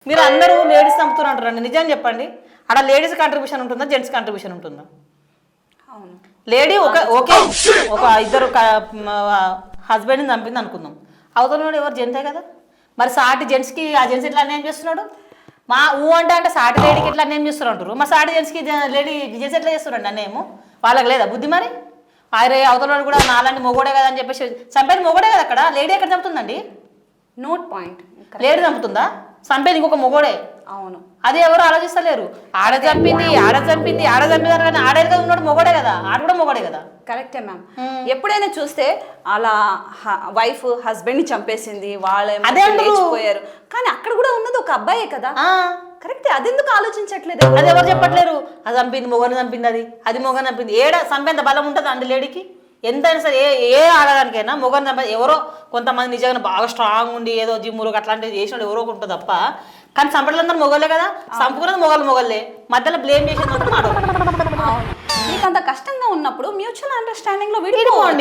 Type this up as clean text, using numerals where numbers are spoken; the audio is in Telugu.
మీరు అందరూ లేడీస్ చంపుతున్నారు అంటారండి, నిజం చెప్పండి. అక్కడ లేడీస్ కాంట్రిబ్యూషన్ ఉంటుందా, జెంట్స్ కాంట్రిబ్యూషన్ ఉంటుందా? అవును. లేడీ ఓకే ఒక ఇద్దరు హస్బెండ్ని చంపింది అనుకుందాం, అవతల ఎవరు జెంటే కదా. మరి సాటి జెంట్స్కి ఆ జెంట్స్ ఎట్లా అన్యాయం చేస్తున్నాడు? మా అంటే సాటి లేడీకి ఎట్లా అన్యాయం చేస్తున్నారు అంటారు, మా సాటి జెంట్స్కి లేడీ జెంట్స్ ఎట్లా చేస్తున్నాడు అన్యాయము? వాళ్ళకి లేదా బుద్ధి? మరి అరే అవతల కూడా నాలాంటి మొగోడే కదా అని చెప్పేసి చంపేది మొగోడే కదా, అక్కడ లేడీ ఎక్కడ చంపుతుందండి? Note point. లేడీ చంపుతుందా? చంపేది ఇంకొక మొగోడే. అవును. అది ఎవరు ఆలోచిస్తలేరు. ఆడ చంపింది కానీ ఆడేది ఉన్నాడు మొగోడే కదా, ఆడ కూడా మొగోడే కదా. కరెక్టే మ్యామ్. ఎప్పుడైనా చూస్తే అలా వైఫ్ హస్బెండ్ ని చంపేసింది, వాళ్ళేమో లేచిపోయారు, కానీ అక్కడ కూడా ఉన్నది ఒక అబ్బాయే కదా. కరెక్టే, అదెందుకు ఆలోచించట్లేదు? అది ఎవరు చెప్పట్లేరు. అది చంపింది మొగని చంపింది, అది మొగని చంపింది. ఏడ చంపేంత బలం ఉంటుంది అండి లేడీకి? ఎంతైనా సరే ఏ ఆడడానికైనా మొగని చంపే ఎవరో కొంతమంది నిజంగా బాగా స్ట్రాంగ్ ఉండి ఏదో జిమ్ములు అట్లాంటివి చేసిన ఎవరో ఉంటుంది తప్ప, కానీ చంపడంలో మొగలే కదా. చంపుకున్నది మొగలే, మధ్యలో బ్లేమ్ చేసేది మాత్రం ఆడవాళ్ళు. మీకు అంత కష్టంగా ఉన్నప్పుడు మ్యూచువల్ అండర్స్టాండింగ్ లో విడిపోండి.